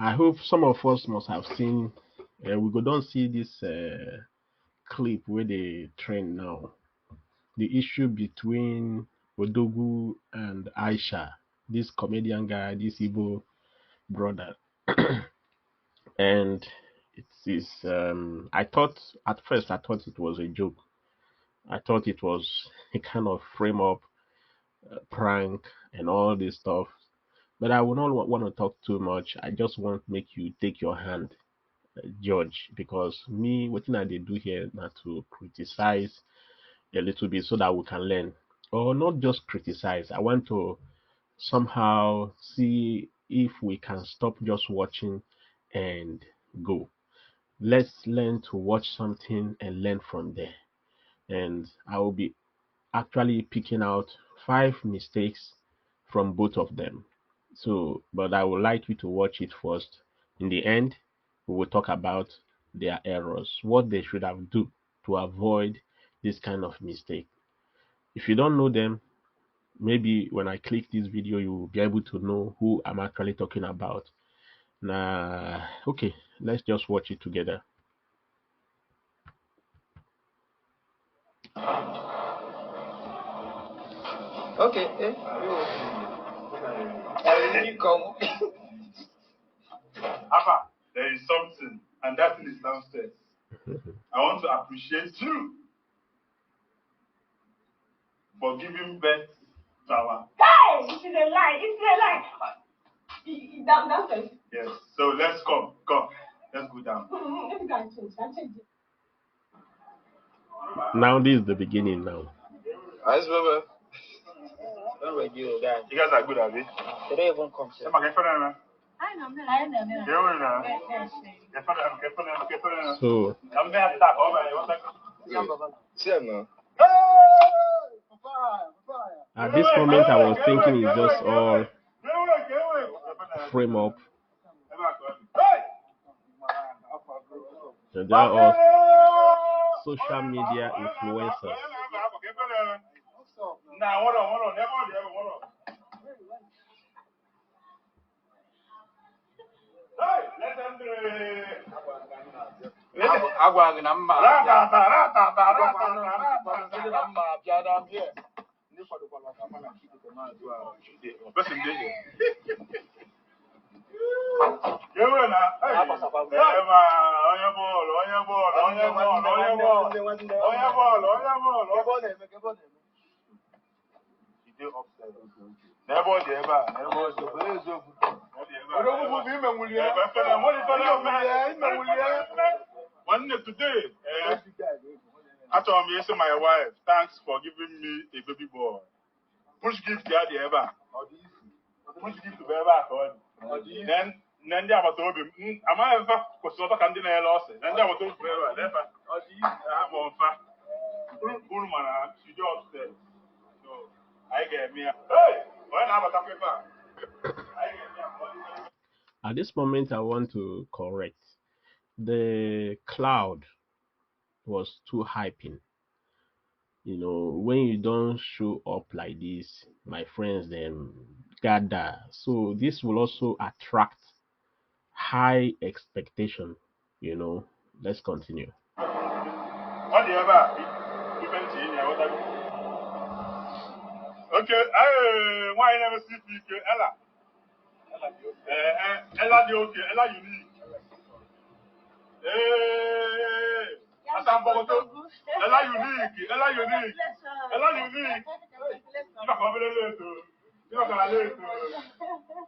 I hope some of us must have seen. We go don't see this clip where they trend now. The issue between Odogwu and Aisha, this comedian guy, this Igbo brother, and it is. I thought at first I thought it was a joke. I thought it was a kind of frame up prank and all this stuff. But I would not want to talk too much. I just want to make you take your hand, judge, because me, what I they do here now to criticize a little bit so that we can learn, or not just criticize. I want to somehow see if we can stop just watching and go. Let's learn to watch something and learn from there. And I will be actually picking out 5 mistakes from both of them. So, but I would like you to watch it first. In the end, we will talk about their errors, what they should have do to avoid this kind of mistake. If you don't know them, maybe when I click this video, you will be able to know who I'm actually talking about. Nah, okay, let's just watch it together. Okay, come. Alpha, there is something, and that thing is downstairs. I want to appreciate you for giving birth to our. Hey, it's a lie. It's a lie. Downstairs. Yes. So let's come. Let's go down. Let me go and change. Now this is the beginning now. Nice, brother. You guys are good at it. They don't even come. So at this moment, I was thinking it's just all frame up. And they are all social media influencers. Now, hold on. Hey, let them do it. Today, I told me, my wife, thanks for giving me a baby boy. Push gift the other ever. Push gift to ever. Then they have told him, am I ever for so can deny loss? Then they have told forever. Never. I'm on fire. Woman, she do upstairs. So I get me. Hey, when I'm a paper. At this moment, I want to correct. The cloud was too hyping. You know, when you don't show up like this, my friends then gather. So this will also attract high expectation. You know, let's continue. What do you ever? Okay, why you never see people? Ella. Ella the okay, Ella unique. Ella unique. Ella unique. You not come late. You not gonna late.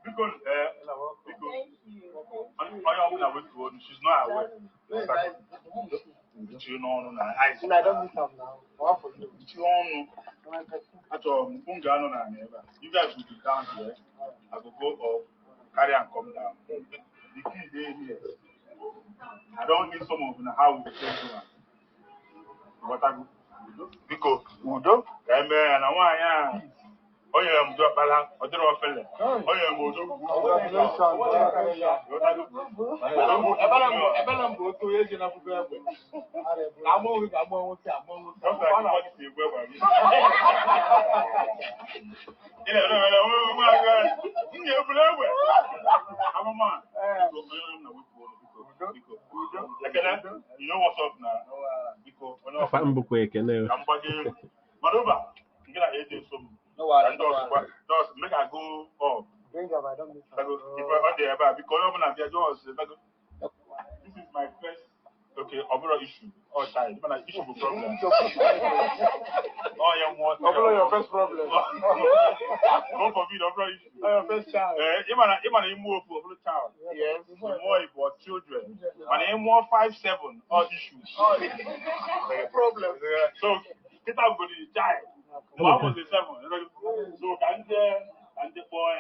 Because she's not aware. You know, I don't miss them now. What for you? You guys will be down here. I will go up, carry and come down. The key day here. I don't need some of them how we change one. What I go? Because Udo, and I want Oh yeah, I'm doing bala. I don't know fella. Oh yeah, I'm Odogwu. You know what's up now? Because Madoba, you get a some. Just make I go up. Bring up, I don't miss. If I on the ever because this is my first overall issue. Oh, child, man, issue for problem. Oh, yeah, what? Overall, your first problem. Don't forbid overall issue. Oh, your first child. You move for overall child. Yes. More about children. And more 5-7 all issues. Problem. So, get out with the child. One was the 7. So, and the boy.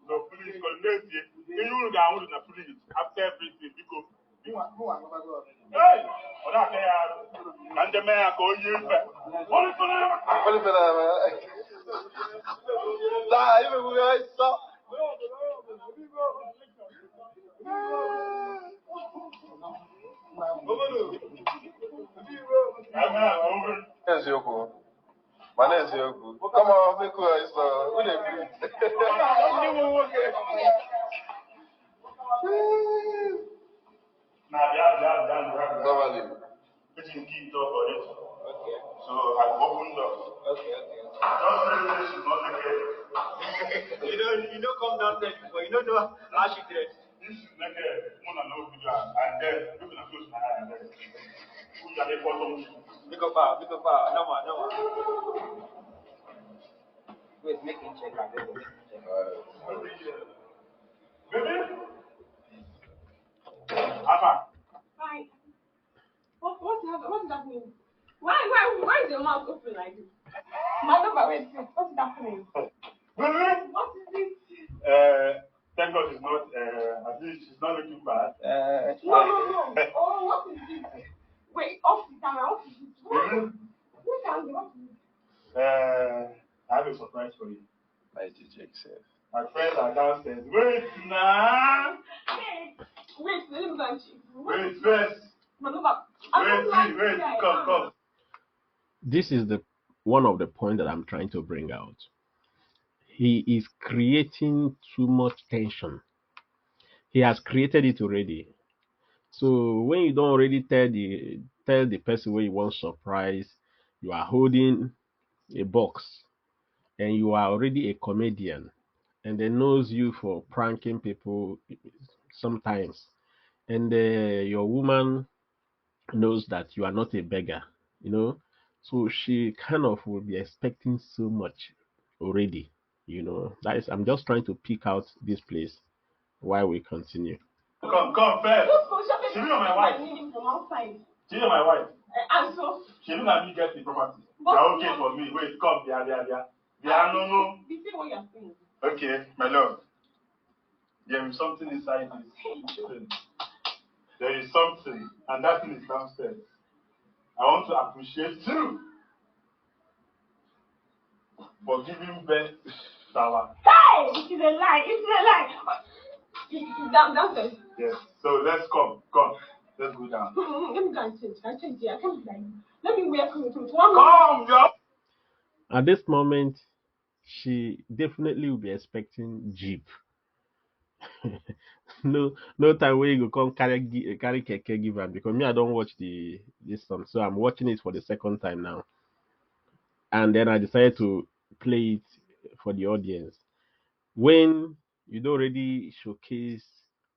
So, please connect it. You know that I want to please after everything because. Hey, what and the man go you. What is come on, make which you keep door for it. Okay. So I opened up. Okay. Don't say this is not naked. You don't come down there before. You don't know how she dressed. This is naked. One and no video. And then you can close my eye and then. Who are they for some? Pick up power. No more. Wait, make him check. Baby? Alpha. Fine. What does that mean? Why is your mouth open like this? Madova, wait, what is happening? Baby? What is it? Thank God she's not, at least she's not looking bad. No. Oh, what is this? Wait, off the camera, what is this? What is this? I have a surprise for you. I did yourself. My friends are downstairs. Wait, nah. Wait, let me go and check. Wait, first. Madova, Wait, come. This is the one of the points that I'm trying to bring out. He is creating too much tension. He has created it already. So when you don't already tell the person where you want surprise, you are holding a box and you are already a comedian and they knows you for pranking people sometimes. And your woman knows that you are not a beggar, you know. So she kind of will be expecting so much already, you know. That is, I'm just trying to pick out this place while we continue. Come, first. She know my wife. From outside. She know my wife. And so? She know that me get the property. They're okay for me. Wait, come, they are. No. Be say what you're saying. Okay, my love. There is something inside this thing. There is something, and that thing is downstairs. I want to appreciate you for giving birth to our. Hey! It's a lie. It's downstairs. Yes. So let's come. Let's go down. Let me go and change. I can't be like this. Let me wear clothes. Come, girl. At this moment, she definitely will be expecting Jeep. no time where you go come carry keke give her because me I don't watch this song, so I'm watching it for the second time now. And then I decided to play it for the audience. When you don't already showcase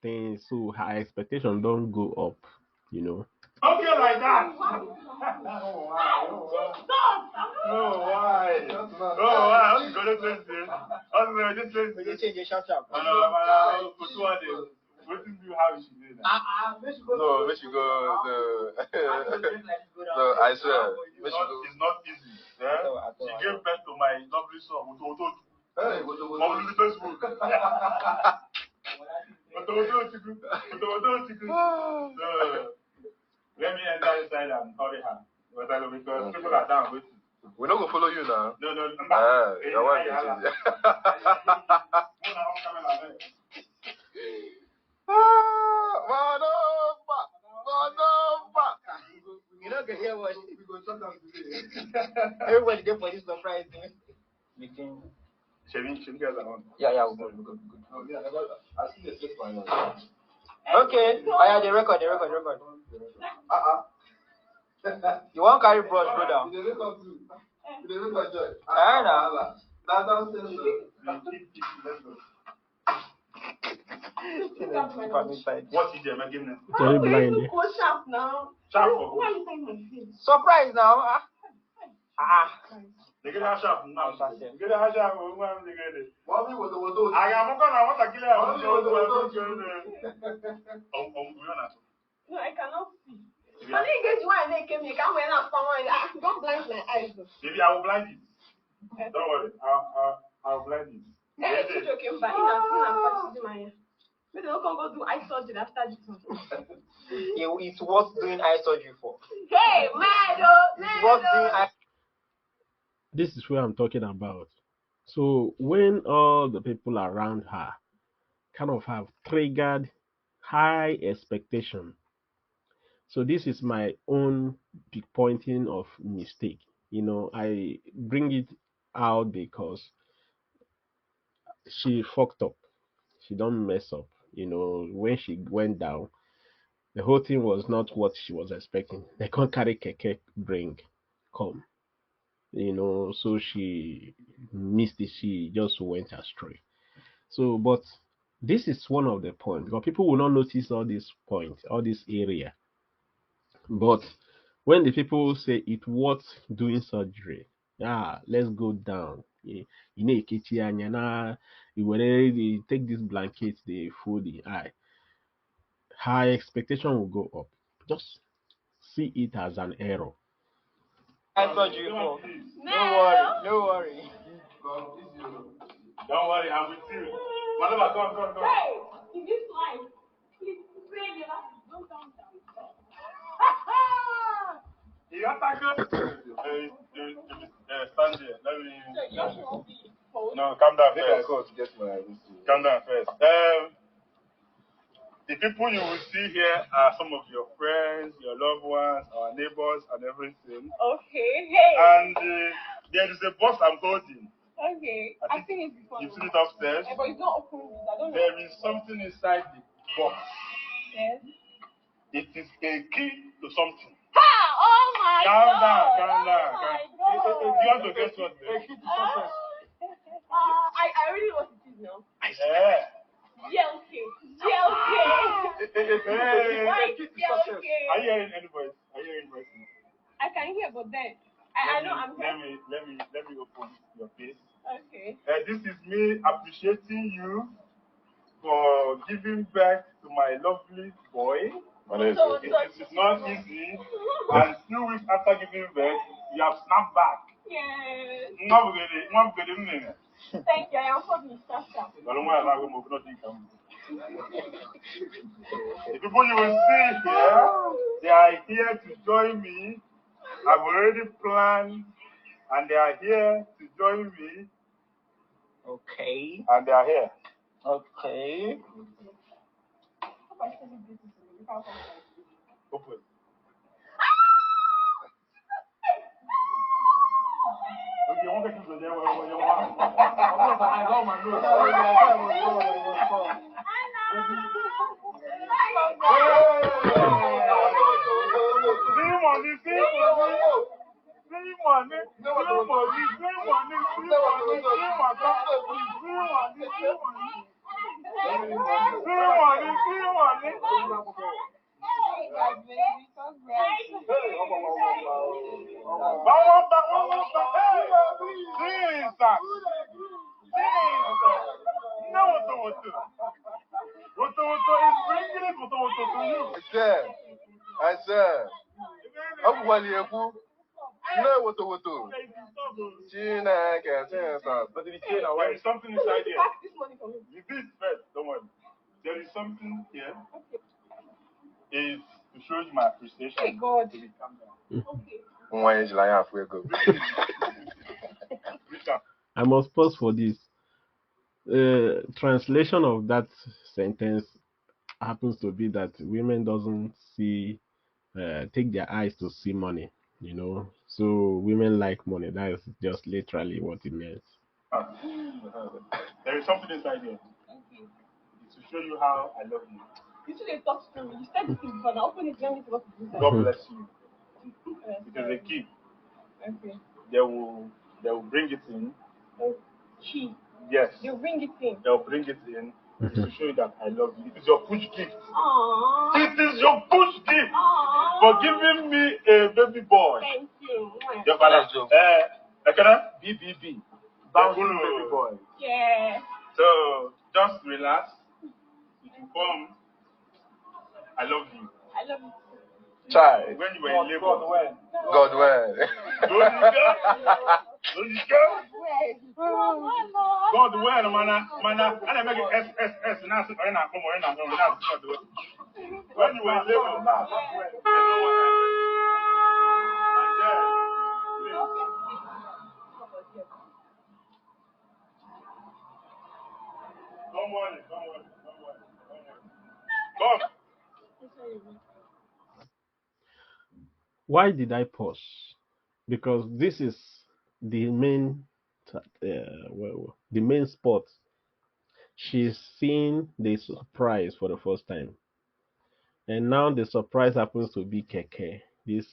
things, so her expectation don't go up, you know. Okay, like that. Oh, why? I'm going to change this. You change your sharp. What do you have? No, we should go. No, I swear. It's not easy. Yeah? She gave birth to my lovely son. Hey, on Facebook. Let me enter inside and hurry her. Because people are down waiting. We're not gonna follow you now. No. Your wife is easier. You know, can hear what we go talk about today. Everybody there for this surprise. Meeting. Should guys are on? Yeah, we'll go. Oh, yeah, I see the six by now. Okay, I had the record. You want carry brush, go down. I know. What is your magazine? Very blind. Go sharp now. Sharp. Why are you saying my face? Surprise now. They get a sharp now. They get a sharp. Mommy was the I am going to want to kill No, I cannot see. I didn't get you and they came. You can't wear that. Don't blind my eyes. Maybe I will blind you. Don't worry. I'll blind you. It's joking, but I'm maybe they'll go do eye surgery after this one. It's worth doing eye surgery for. Hey, It's worth doing eye. This is what I'm talking about. So when all the people around her kind of have triggered high expectation. So this is my own pointing of mistake. I bring it out because she fucked up. She don't mess up. When she went down, the whole thing was not what she was expecting. They can't carry keke come. So she missed it. She just went astray. So, but this is one of the points because people will not notice all these points, all this area. But when the people say it worth doing surgery, let's go down. You take this blanket, they fold the eye. Her expectation will go up. Just see it as an error. I told you before. No worry. Don't worry, I'm with you. Whatever, go. Hey, in this life, please pray your life. Don't calm down. You got that good? Stand here. Let me. No, calm down first. Calm down first. The people you will see here are some of your friends, your loved ones, our neighbors, and everything. Okay, hey. And there is a box I'm holding. Okay, I've seen it before. You've seen it upstairs? Yeah, but it's not open. I don't know. There is something inside the box. Yes. It is a key to something. Ha! Oh my Calm God! Calm down. If you want to guess what? I really know what it is now. Yeah. Gel cake. Why gel cake? Are you hearing any voice? I can hear, but then I know I'm hearing. Let me open your face. Okay. This is me appreciating you for giving birth to my lovely boy. It is not easy. And 2 weeks after giving birth, you have snapped back. Yes. Thank Thank you. I am for the Sasha. The people you will see here, they are here to join me. I've already planned, and they are here to join me. Okay. And they are here. Okay. Open. Okay, one person is there. I got my nose. I said, I'm one year. No, what? But there is something inside here. You did first, don't worry. There is something here. Is to show you my appreciation. Hey God. Calm down. Okay. I must pause for this. Translation of that sentence happens to be that women doesn't see take their eyes to see money, you know. So women like money. That is just literally what it means. There is something inside here. Okay. It's to show you how I love you. You should have talked to me. You said this thing before. Now open it. Let me see what it is. God bless you. It is a key. Okay. They will bring it in. Key. Yes. They'll bring it in. They'll bring it in. It's to show you that I love you. It is your push gift. Aww. It is your push gift Aww. for giving me a baby boy. Thank you. Your father. BBB. Bouncing baby boy. Yeah. So just relax. It will come. I love you. I love you. Child. When you were in labor. God when? Don't you go? God when, mana. And I make it S. Now, when you were in labor. Don't worry. God. Why did I pause? Because this is the main, the main spot. She's seeing the surprise for the first time, and now the surprise happens to be Keke. This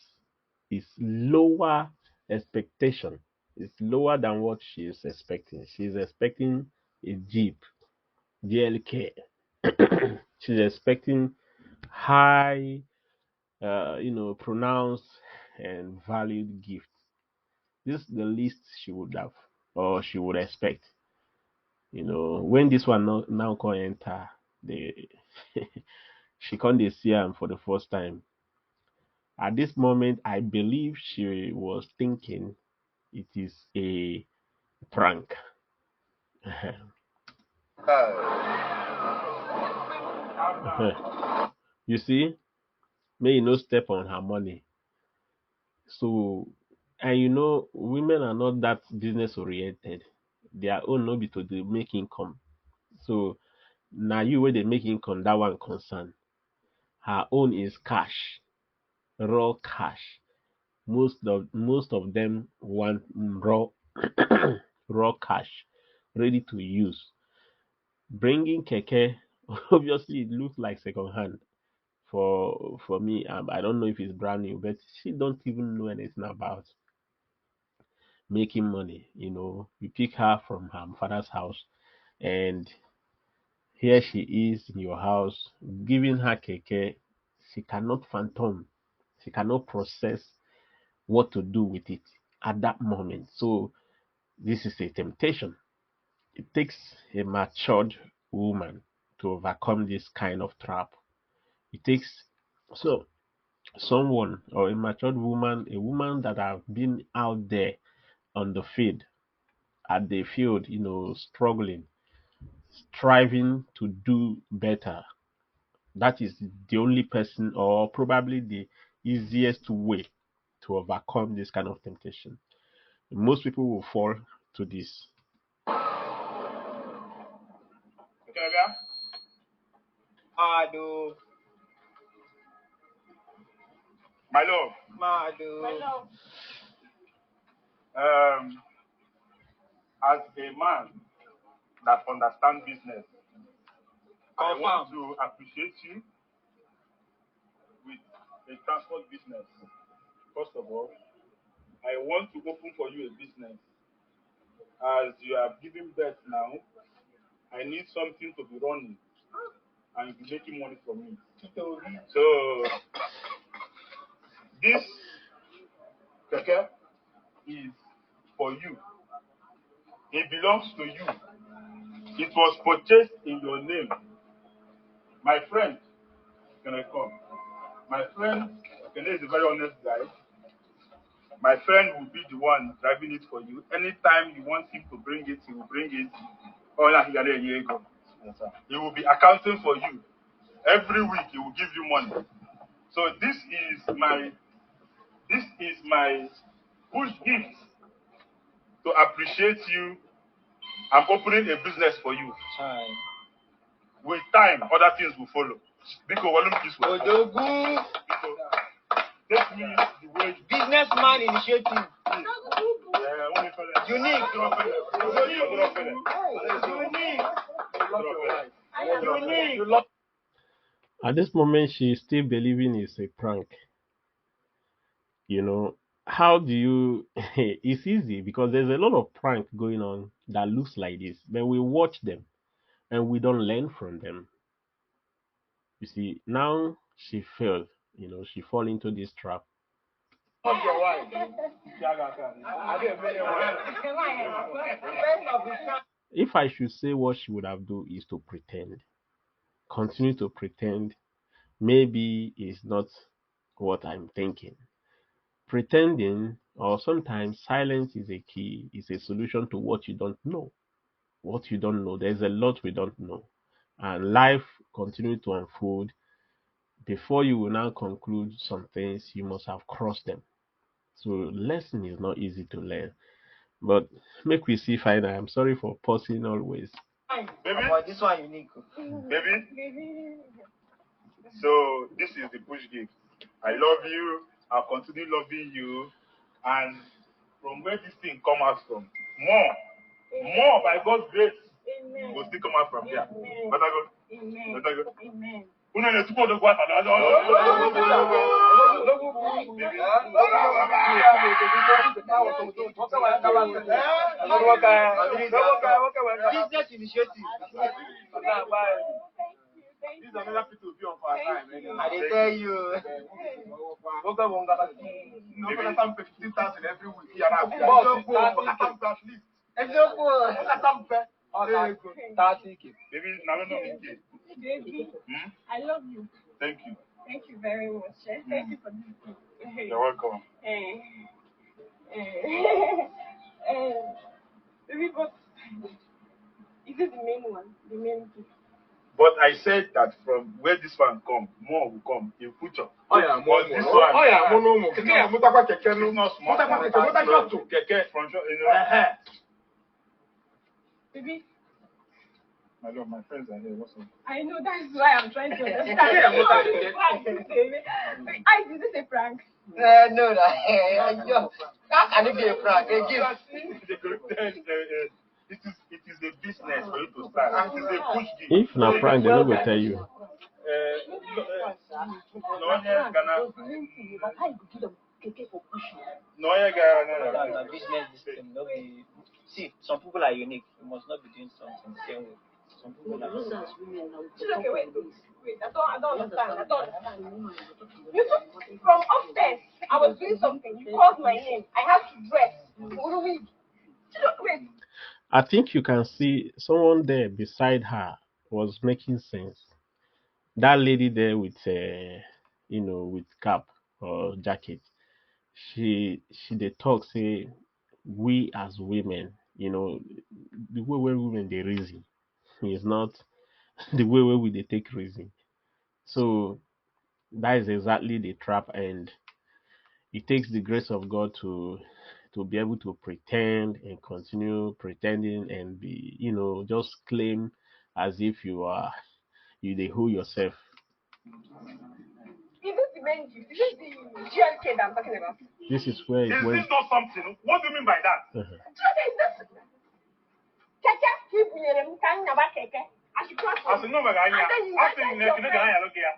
is lower expectation. It's lower than what she is expecting. She's expecting a Jeep, GLK. She's expecting high, pronounced and valued gifts. This is the least she would have or she would expect. When this one now can enter, the she can't see him for the first time. At this moment, I believe she was thinking it is a prank. You see, may you no step on her money. So, and women are not that business oriented. Their own no be to dey make income. So now you where they make income, that one concern. Her own is cash, raw cash. Most of them want raw raw cash, ready to use. Bringing keke, obviously it looks like second hand for me. I don't know if it's brand new, but she don't even know anything about making money. You pick her from her father's house, and here she is in your house, giving her keke. She cannot phantom. She cannot process what to do with it at that moment. So this is a temptation. It takes a matured woman to overcome this kind of trap. It takes so someone or a matured woman, a woman that have been out there on the field, at the field, struggling, striving to do better. That is the only person, or probably the easiest way to overcome this kind of temptation. Most people will fall to this. Mado. My love. Mado. As a man that understands business, I want to appreciate you with a transport business. First of all, I want to open for you a business. As you are giving birth now, I need something to be running and you'll be making money from me. So this keke is for you. It belongs to you. It was purchased in your name. My friend, can I come? My friend, Kene is a very honest guy. My friend will be the one driving it for you. Anytime you want him to bring it, he will bring it. He will be accounting for you. Every week he will give you money. So this is my This is my push gift to appreciate you. I'm opening a business for you. With time, other things will follow. Because Odogwu. Take me the way Businessman initiative. Unique. Unique. At this moment, she's still believing it's a prank. You know, how do you? It's easy because there's a lot of prank going on that looks like this, but we watch them and we don't learn from them. You see, now she fell. You know, she fall into this trap. If I should say what she would have done is to pretend, continue to pretend. Maybe it's not what I'm thinking. Pretending, or sometimes silence is a key, is a solution to what you don't know. What you don't know, there's a lot we don't know. And life continues to unfold. Before you will now conclude some things, you must have crossed them. So lesson is not easy to learn. But make we see final. I'm sorry for pausing always. baby. This one unique. Baby. So this is the push gift. I love you. I'll continue loving you. And from where this thing come out from, more by God's grace will still come out from here. But I go. Amen. Business initiative. These are another people will be on for our time. I tell you. No, but I'm 15,000 every week. Yeah, at least. Baby, Baby, I love you. thank you. Thank you very much. Thank you for this. You're welcome. Baby, but is it the main one? The main gift? But I said that from where this one come, more will come in future. Oh yeah, But this one, it's not small. From sure, you know. Baby, My love, my friends are here. What's up? I know that's why I'm trying to understand. Is this a prank? No, how can it be a prank? A gift. It is a business for you to start. It is a push gift. If not prank, they will tell you. No, business system. No be. See, some people are unique. You must not be doing something the same way. Some people are. Okay, wait. I don't understand. You took from upstairs. I was doing something. You called my name. I had to dress. Wait. I think you can see someone there beside her was making sense. That lady there with, with cap or jacket. She they talk say we as women, the way where women they reason is not the way where we they take reason. So that is exactly the trap, and it takes the grace of God to be able to pretend and continue pretending and be, just claim as if you they who yourself. Is this the main gift? Is this the GLK that I'm talking about? This is where it Is went. this not something? What do you mean by that? Keke, keep me in keke. I should cross. I said, no, my guy. I think you can look here.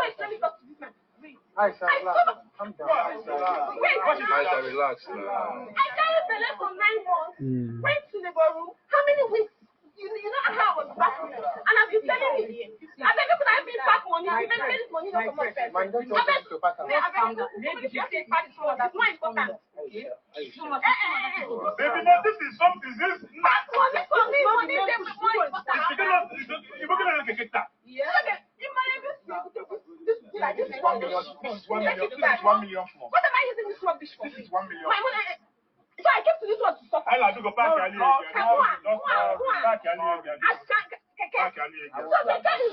Wait, let me talk to this man. Aisha, calm down. Aisha, relax. I carried the leg for 9 months. Went to the room. How many weeks? You know how I was back home. And I've been telling you. I think if I been back money, you can get this money not from my friends. Man, don't talk to pack up. It's more important. Baby, no, this is something. This is Back money for me, money is more important. you're going to look at that. Yeah. This is 1 million. This is 1 million. This is 1 million more. What am I using this rubbish for? This is 1 million. My money. So I came to this one to stop. I like to go back. So the guy is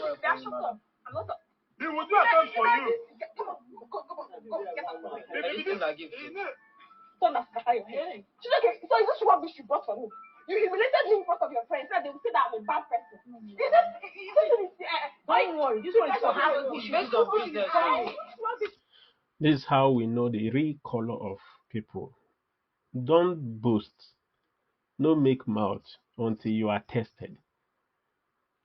there. Shut up. I'm not. They will do a thing for you. Go. Get up. Baby, I give it. Don't scatter your head. She's okay. So is this rubbish you brought for me? You humiliated me in front of your friends, so they will say that I'm a bad person. Don't worry. This one is for business. This is how we know the real color of people. Don't boast. No make mouth until you are tested.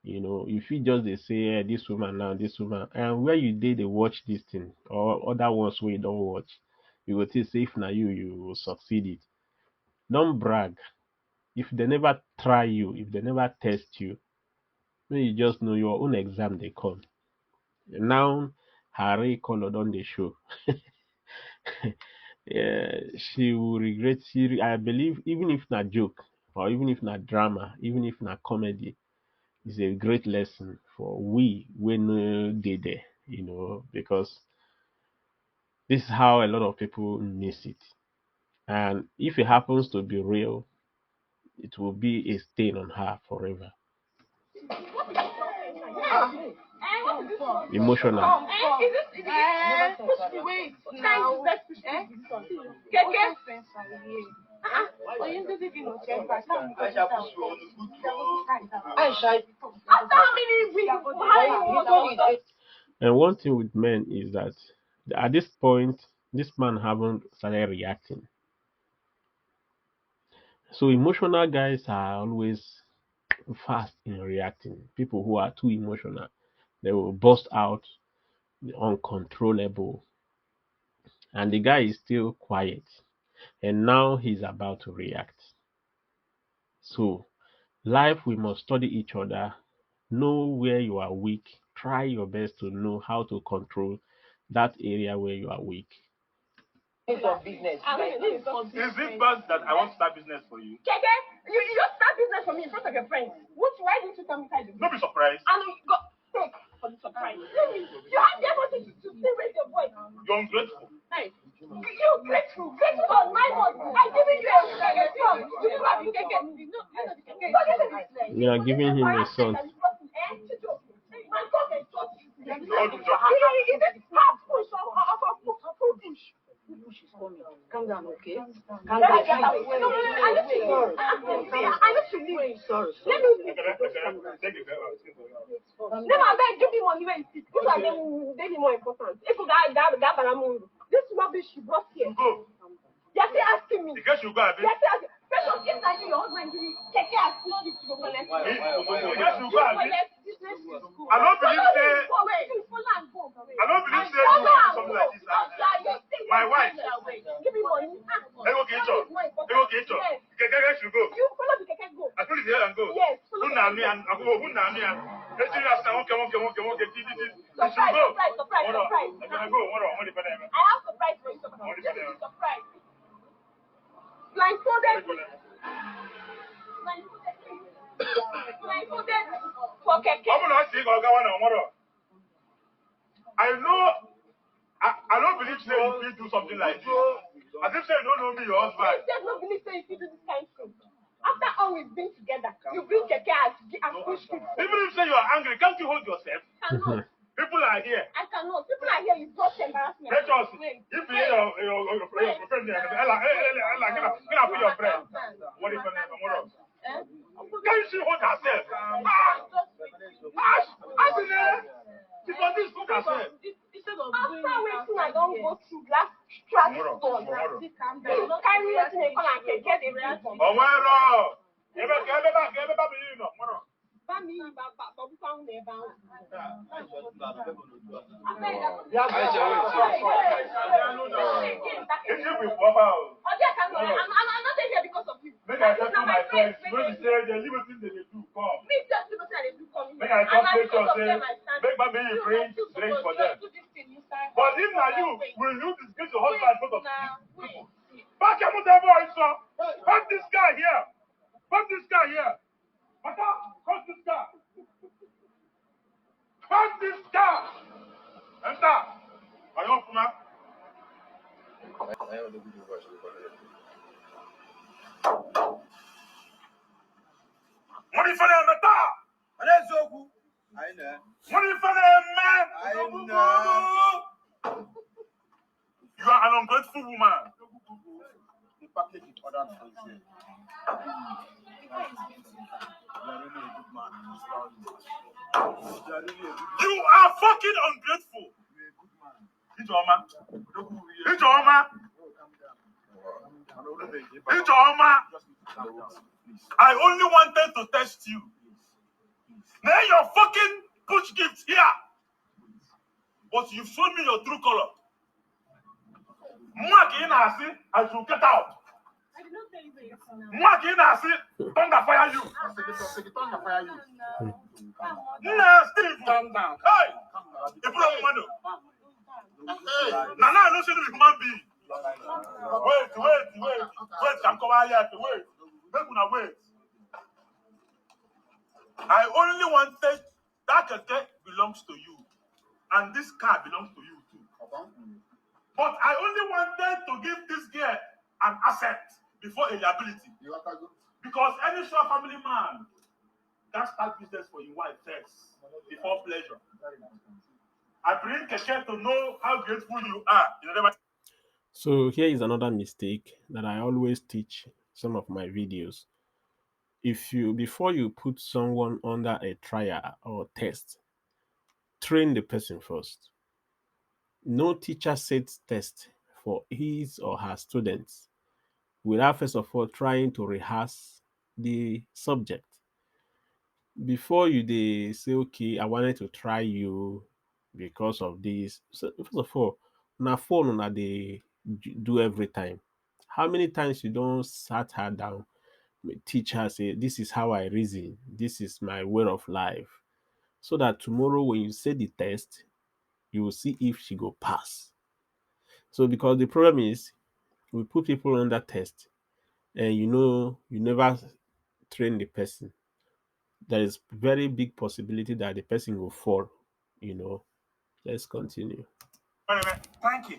You know, if you just they say this woman now, this woman, and where you did they watch this thing or other ones where you don't watch, you will say if now you will succeed it. Don't brag. If they never try you, if they never test you, then you just know your own exam they come. Now her real color don't they show. Yeah, she will regret. I believe even if not joke or even if not drama, even if not comedy, it's a great lesson for we when they there, you know, because this is how a lot of people miss it. And if it happens to be real, it will be a stain on her forever. Emotional. Wait, now. And one thing with men is that at this point, this man haven't started reacting. So emotional guys are always fast in reacting. People who are too emotional, they will burst out uncontrollable. And the guy is still quiet. And now he's about to react. So life we must study each other, know where you are weak, try your best to know how to control that area where you are weak. It's for business. Is it bad that I want to start business for you? Keke, you just start business for me in front of your friends. Why didn't you tell me that? Don't be surprised. And you got take for the surprise. You have the ability to still raise your voice. You're ungrateful. Hey, you grateful. Grateful on my money. I'm giving you a son. You never have Keke. You know the Keke. We are giving him a son. My God, they taught you. Is it half push or full push? Calm down, okay? Calm down. I need to leave. Sorry. Let me leave. Then I beg, give me money where you sit. These are them more important. If you got this rubbish you brought here. Go. You're still asking me. Because you go a bit. You're still asking. First, if I do your husband, you take care of you to go collect. Because you go a bit. I don't believe say. I don't believe say you do something like this. My wife. Give me money. They go get you. They go get you. Keke should go. You follow the Keke go. I told you here and go. Yes. Who na me and I go who na me and. Let's see us now. Okay. This. You should go. Surprise. I'm gonna go. What on? I have surprise for you. Surprise. Blindfolded. Blindfolded for Keke. I'm not saying I'll go on what. I know. I don't believe say you will do something like this. As if say you don't know me, your husband. There's no belief say if you do this kind of thing. After all we've been together, you bring Keke as push people. Even if say you are angry, can't you hold yourself? Cannot. People are here. I cannot. People are here. You brought embarrassment. Let us. If you hear your friend there, Ella, get up for your friend. What is your name? Can't she hold herself? I been there. She got this hold herself. After waiting, I don't go through last track store. Carry it in a corner and get a real one. Oh, well, I'm not here because of you. Make I talk to my friends. When you say the little things they do, come. Me just the person they do come. Make I talk to you, say, make my baby bring drinks for them. But if not you, will you disgrace your husband in front of people? Back up with that boy, sir. Back this guy here. Back this guy here. Back this guy. Back this guy. Enter. Are you up, man? Money for them, Meta. Money for them, man. You are an ungrateful woman. The package is ordered for you. You are fucking ungrateful. Ijoma. I only wanted to test you. Now your fucking push gift here. But you've shown me your true color. Mark in I see, I should get out. I did not tell you that. Mark in I see, thunder fire you. Thunder fire you. Nah, Steve. Calm down. Hey! You put up money. Now I know she's a human being. Wait, I'm coming here. Wait. Wait. I only wanted that keke belongs to you. And this car belongs to you too. But I only wanted to give this girl an asset before a liability. Because any sure family man can start business for your wife first before pleasure. I bring keke to know how grateful you are. So here is another mistake that I always teach some of my videos. If you before you put someone under a trial or test, train the person first. No teacher sets test for his or her students without first of all trying to rehearse the subject. Before they say, okay, I wanted to try you because of this. So first of all, na phone na they do every time. How many times you don't sat her down, teach her, say, this is how I reason, this is my way of life, so that tomorrow when you say the test, you will see if she go pass. So because the problem is we put people under test and you never train the person, there is very big possibility that the person will fall. Let's continue. Thank you.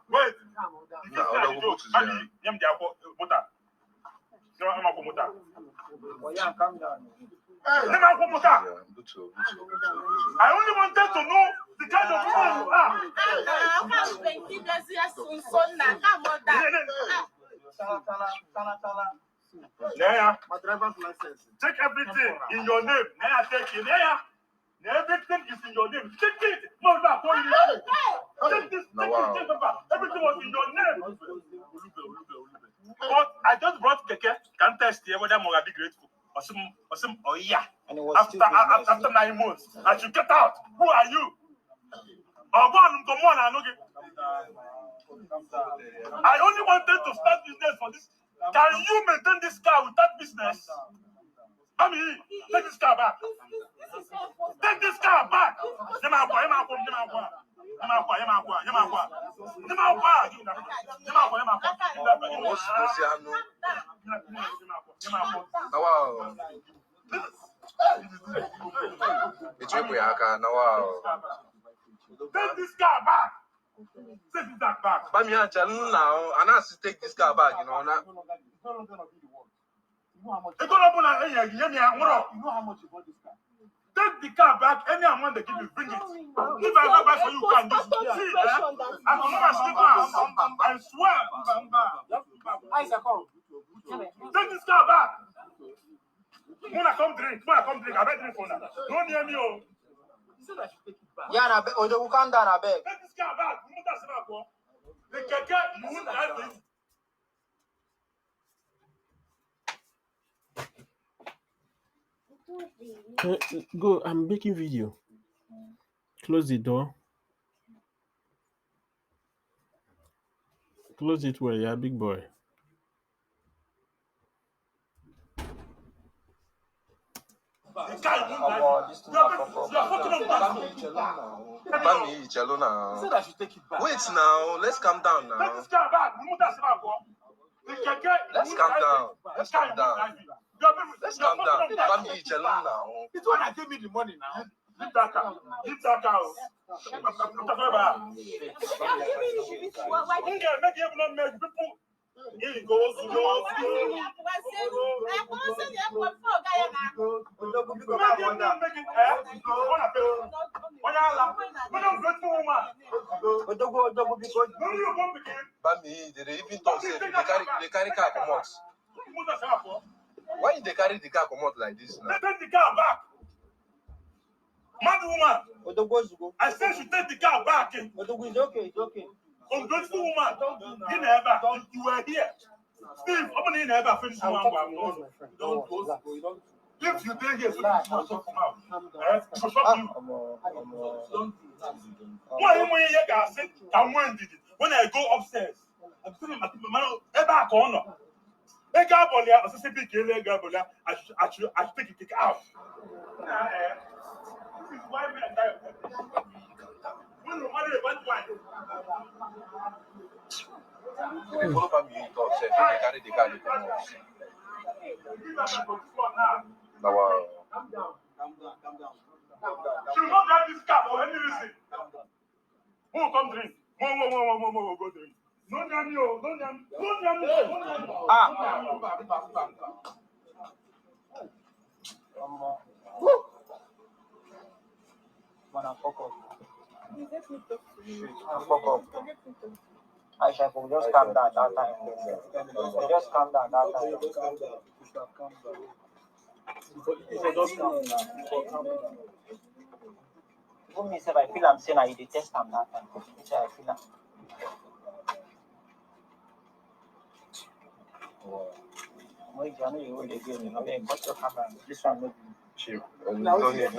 Wait. I only wanted to know the kind of woman you are. Yeah. My driver's license. Take everything in your name. Now take it. Everything is in your name. Take it. No, take this. Everything was in your name. But I just brought keke. Can't test here whether I'm gonna be grateful. Oh yeah. After 9 months, I should get out. Who are you? Oh, come on, I only wanted to start business for this. Can you maintain this car without business? Take this car back. Take this car back. Take this car back. Take this car back. But me and now, and I take this car back, Take this car back. Any amount they give you, bring it. If I ever buy for you, can just see. I will never sleep. I swear. Take this car back. When I come drink. I bet drink for now. Don't near me. Yeah, Odogwu, calm down, I beg. Take this car back. The keke, you won't drive it. Go, I'm making video. Close the door. Close it well, yeah, big boy. The guy won't drive it. You're fucking up. Said I should take it back. Wait now, let's calm down now. Take this car back. Let's calm down. Let's calm down. Let's calm down. It's when I give me the money now. Leave that car. I'm talking about. Make you not make people. Bami, they even talk say they carry car come out. Why they carry the car come out like this now? Take the car back. Mad woman. I said you take the car back. Odogwu, it's okay, it's okay. Ungrateful woman. You never. You were here. Steve, how many never finished one? Don't. If you did here, so you must talk out. So stop you. When I go upstairs, I'm telling my ever corner. I should take it out. This is why men die. When the money about wine. Follow Bami talk, say they carry the car they come out. Now, Calm down. You not drive this car for any reason. Who come drink? Mo, go drink. Don't jam you. Man, fuck up. Fuck up. Aisha, just calm down that time. Just calm down that time. Even me, I feel I'm saying I detest him that time. I feel I'm. I know you will again. I mean, what's your camera? This one, cheap. No need.